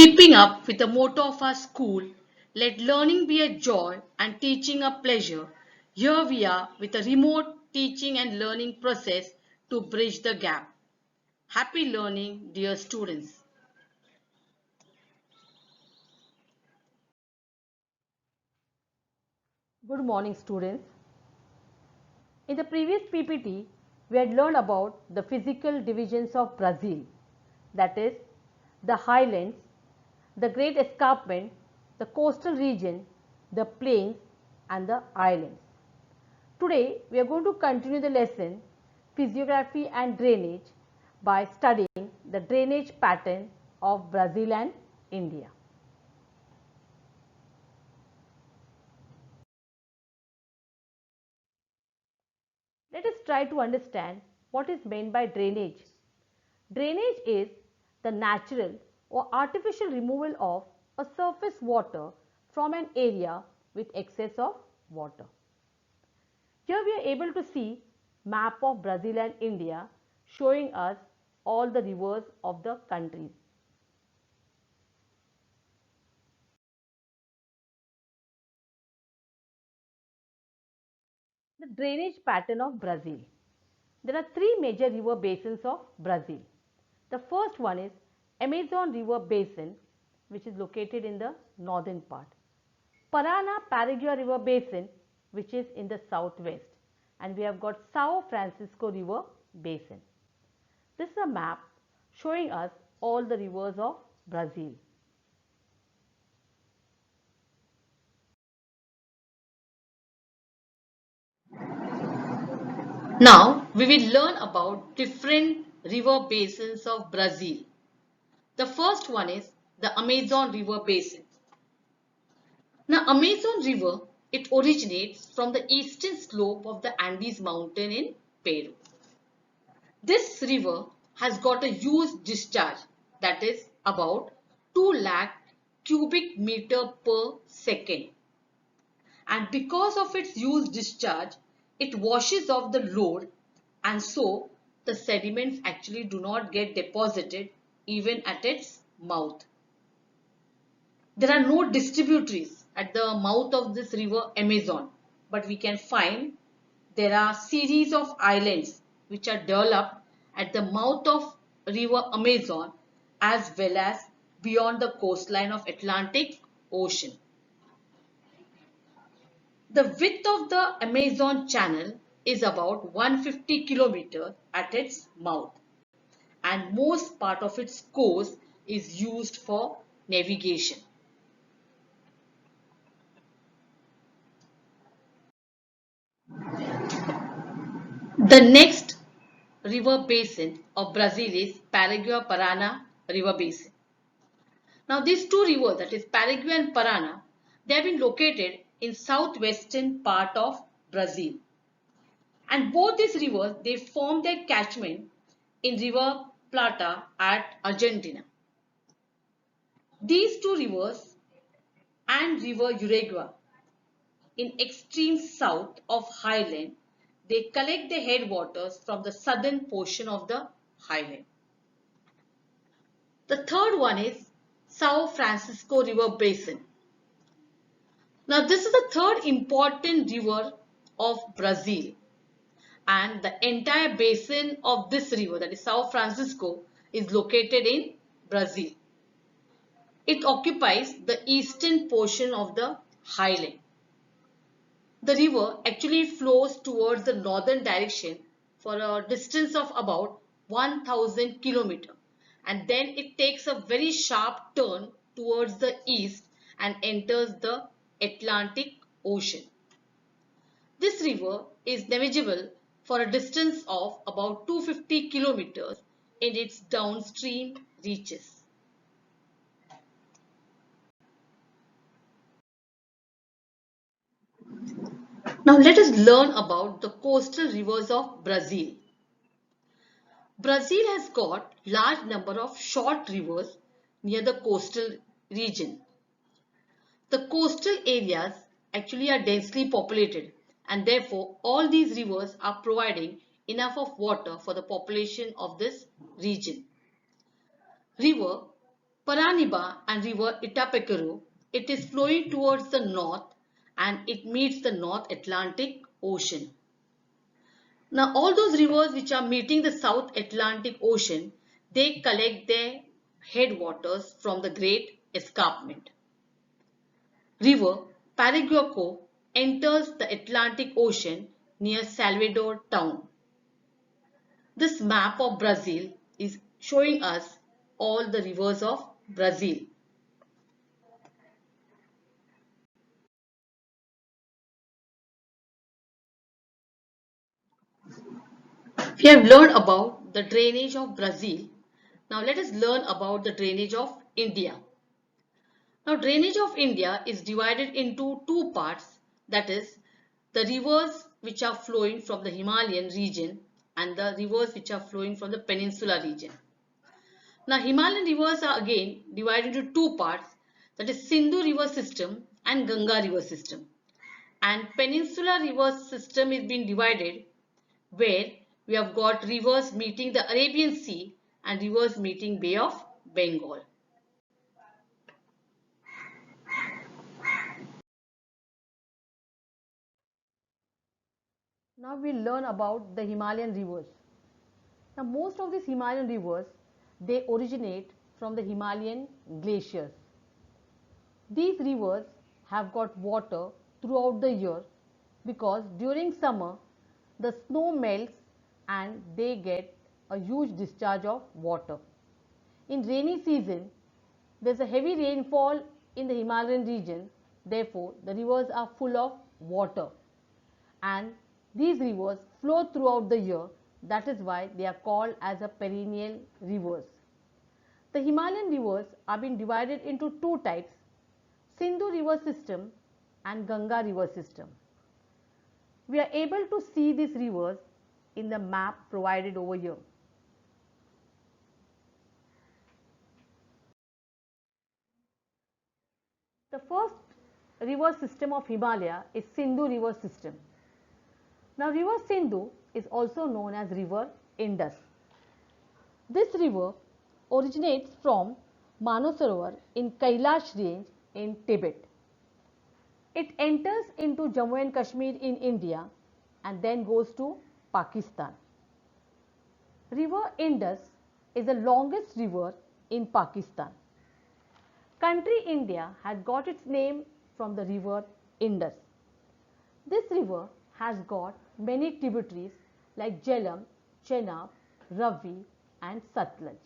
Keeping up with the motto of our school, let learning be a joy and teaching a pleasure, here we are with a remote teaching and learning process to bridge the gap. Happy learning, dear students. Good morning, students. In the previous PPT, we had learned about the physical divisions of Brazil, that is, the highlands, the great escarpment, the coastal region, the plains, and the islands. Today, we are going to continue the lesson Physiography and Drainage by studying the drainage pattern of Brazil and India. Let us try to understand what is meant by drainage. Drainage is the natural or artificial removal of a surface water from an area with excess of water. Here we are able to see map of Brazil and India showing us all the rivers of the countries. The drainage pattern of Brazil. There are three major river basins of Brazil. The first one is Amazon River Basin, which is located in the northern part. Parana Paraguay River Basin, which is in the southwest. And we have got Sao Francisco River Basin. This is a map showing us all the rivers of Brazil. Now we will learn about different river basins of Brazil. The first one is the Amazon River Basin. Now Amazon River, it originates from the eastern slope of the Andes mountain in Peru. This river has got a huge discharge, that is about 2 lakh cubic meter per second. And because of its huge discharge, it washes off the load, and so the sediments actually do not get deposited even at its mouth. There are no distributaries at the mouth of this river Amazon, but we can find there are series of islands which are developed at the mouth of river Amazon as well as beyond the coastline of Atlantic Ocean. The width of the Amazon channel is about 150 kilometers at its mouth, and most part of its course is used for navigation. The next river basin of Brazil is Paraguay-Parana River Basin. Now these two rivers, that is Paraguay and Parana, they have been located in southwestern part of Brazil. And both these rivers, they form their catchment in River Plata at Argentina. These two rivers and River Uruguay in extreme south of highland, they collect their headwaters from the southern portion of the highland. The third one is Sao Francisco River Basin. Now this is the third important river of Brazil, and the entire basin of this river, that is Sao Francisco, is located in Brazil. It occupies the eastern portion of the highland. The river actually flows towards the northern direction for a distance of about 1000 kilometers, and then it takes a very sharp turn towards the east and enters the Atlantic Ocean. This river is navigable for a distance of about 250 kilometers in its downstream reaches. Now let us learn about the coastal rivers of Brazil. Brazil has got large number of short rivers near the coastal region. The coastal areas actually are densely populated, and therefore all these rivers are providing enough of water for the population of this region. River Paraniba and river Itapecuru, it is flowing towards the north and it meets the North Atlantic Ocean. Now all those rivers which are meeting the South Atlantic Ocean, they collect their headwaters from the Great Escarpment. River Paraguaco enters the Atlantic Ocean near Salvador town. This map of Brazil is showing us all the rivers of Brazil. We have learned about the drainage of Brazil. Now let us learn about the drainage of India. Now drainage of India is divided into two parts, that is the rivers which are flowing from the Himalayan region and the rivers which are flowing from the peninsular region. Now Himalayan rivers are again divided into two parts, that is Sindhu river system and Ganga river system. And peninsular river system is being divided where we have got rivers meeting the Arabian Sea and rivers meeting Bay of Bengal. Now we'll learn about the Himalayan rivers. Now most of these Himalayan rivers, they originate from the Himalayan glaciers. These rivers have got water throughout the year because during summer the snow melts and they get a huge discharge of water. In rainy season, there is a heavy rainfall in the Himalayan region, therefore the rivers are full of water and these rivers flow throughout the year. That is why they are called as a perennial rivers. The Himalayan rivers are being divided into two types, Sindhu river system and Ganga river system. We are able to see these rivers in the map provided over here. The first river system of Himalaya is Sindhu river system. Now river Sindhu is also known as river Indus. This river originates from Manasarovar in Kailash range in Tibet. It enters into Jammu and Kashmir in India and then goes to Pakistan. River Indus is the longest river in Pakistan. Country India had got its name from the river Indus. This river has got many tributaries like Jhelum, Chenab, Ravi and Satluj.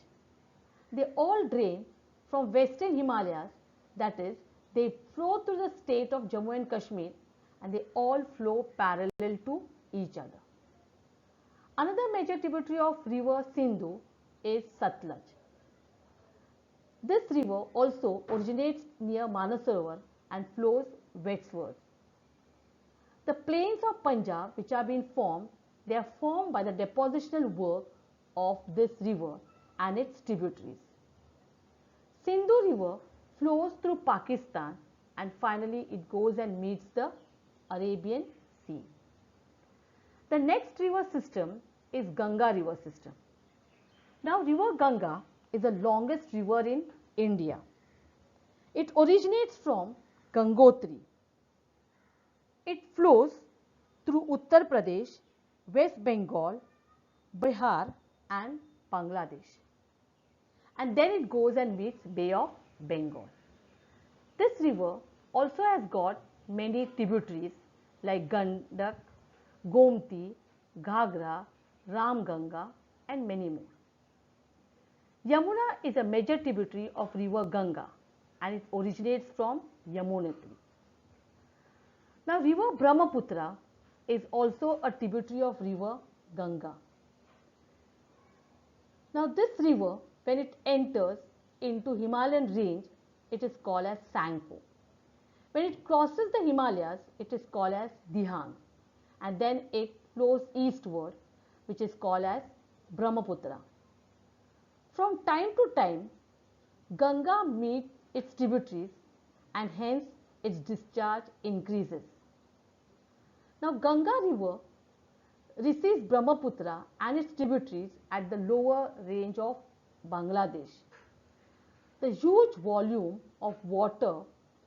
They all drain from western Himalayas, that is, they flow through the state of Jammu and Kashmir and they all flow parallel to each other. Another major tributary of river Sindhu is Satluj. This river also originates near Manasarovar and flows westwards. The plains of Punjab which are being formed, they are formed by the depositional work of this river and its tributaries. Sindhu river flows through Pakistan and finally it goes and meets the Arabian Sea. The next river system is Ganga river system. Now river Ganga is the longest river in India. It originates from Gangotri. It flows through Uttar Pradesh, West Bengal, Bihar and Bangladesh. And then it goes and meets Bay of Bengal. This river also has got many tributaries like Gandak, Gomti, Ghagra, Ramganga and many more. Yamuna is a major tributary of river Ganga and it originates from Yamunotri. Now river Brahmaputra is also a tributary of river Ganga. Now this river, when it enters into Himalayan range, it is called as Sangpo. When it crosses the Himalayas, it is called as Dihang and then it flows eastward, which is called as Brahmaputra. From time to time, Ganga meets its tributaries and hence its discharge increases. Now Ganga river receives Brahmaputra and its tributaries at the lower range of Bangladesh. The huge volume of water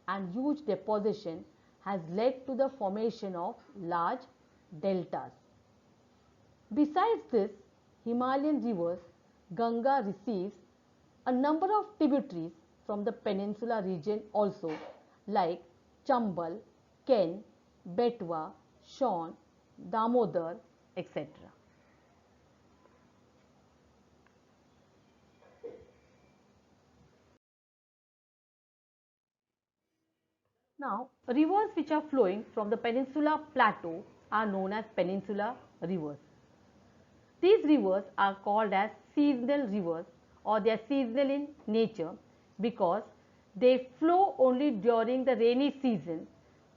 and huge deposition has led to the formation of large deltas. Besides this, Himalayan rivers, Ganga receives a number of tributaries from the peninsula region also, like Chambal, Ken, Betwa, Shan, Damodar, etc. Now, rivers which are flowing from the peninsula plateau are known as peninsular rivers. These rivers are called as seasonal rivers, or they are seasonal in nature because they flow only during the rainy season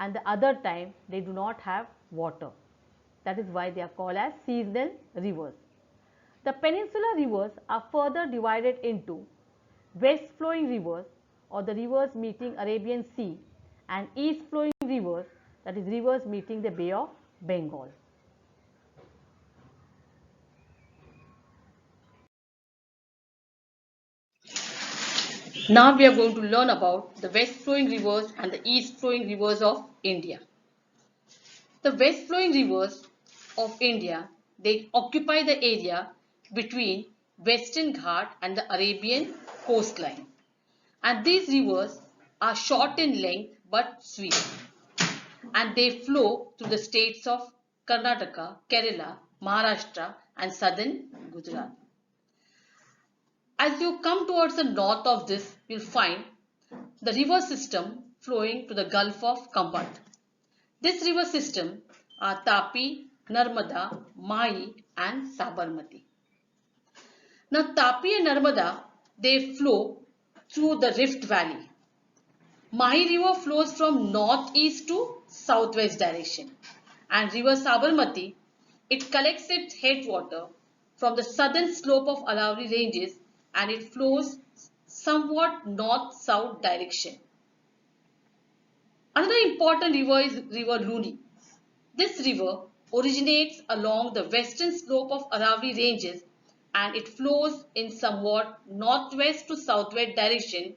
and the other time they do not have water. That is why they are called as seasonal rivers. The peninsular rivers are further divided into west flowing rivers, or the rivers meeting Arabian Sea, and east flowing rivers, that is rivers meeting the Bay of Bengal. Now we are going to learn about the west flowing rivers and the east flowing rivers of India. The west flowing rivers of India, they occupy the area between Western Ghat and the Arabian coastline. And these rivers are short in length but sweet. And they flow through the states of Karnataka, Kerala, Maharashtra and southern Gujarat. As you come towards the north of this, you'll find the river system flowing to the Gulf of Kambat. This river system are Tapi, Narmada, Mahi and Sabarmati. Now Tapi and Narmada, they flow through the Rift Valley. Mahi river flows from northeast to southwest direction, and river Sabarmati, it collects its headwater from the southern slope of Aravalli ranges and it flows somewhat north-south direction. Another important river is river Luni. This river originates along the western slope of Aravalli ranges and it flows in somewhat northwest to southwest direction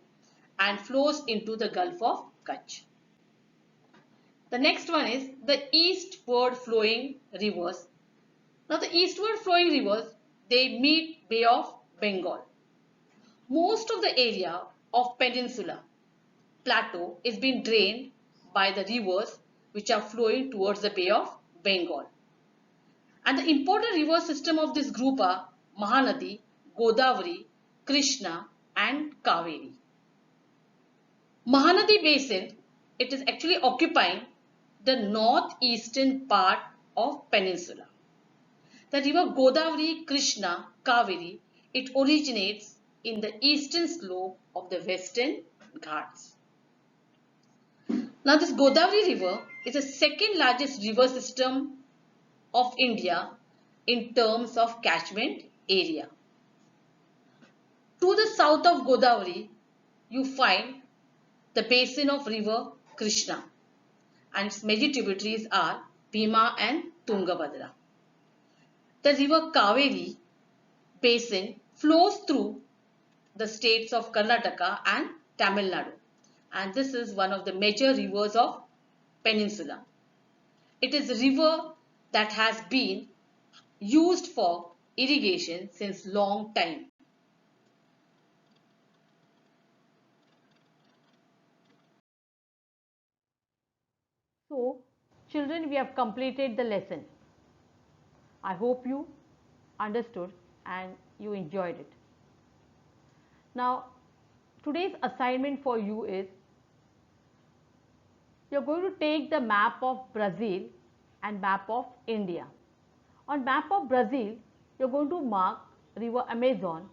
and flows into the Gulf of Kutch. The next one is the eastward flowing rivers. Now the eastward flowing rivers, they meet Bay of Bengal. Most of the area of peninsula plateau is being drained by the rivers which are flowing towards the Bay of Bengal. And the important river system of this group are Mahanadi, Godavari, Krishna and Kaveri. Mahanadi basin, it is actually occupying the northeastern part of peninsula. The river Godavari, Krishna, Kaveri, it originates in the eastern slope of the western Ghats. Now this Godavari river is the second largest river system of India in terms of catchment area. To the south of Godavari, you find the basin of river Krishna and its major tributaries are Bhima and Tungabhadra. The river Kaveri basin flows through the states of Karnataka and Tamil Nadu, and this is one of the major rivers of peninsula. It is a river that has been used for irrigation since long time. So, children, we have completed the lesson. I hope you understood and you enjoyed it. Now, today's assignment for you is you are going to take the map of Brazil and map of India. On map of Brazil, you are going to mark river Amazon,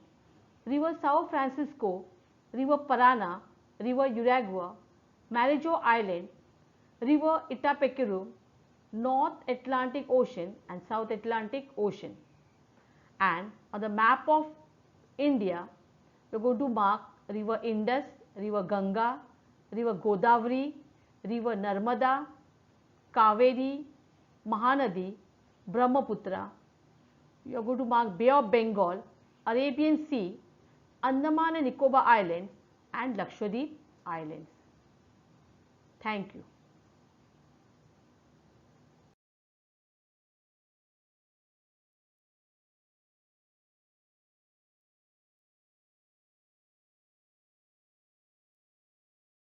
river São Francisco, river Parana, river Uruguay, Maranhão Island, river Itapecuru, North Atlantic Ocean and South Atlantic Ocean. And on the map of India, you are going to mark river Indus, river Ganga, river Godavari, river Narmada, Kaveri, Mahanadi, Brahmaputra. You are going to mark Bay of Bengal, Arabian Sea, Andaman and Nicobar Islands, and Lakshadweep Islands. Thank you.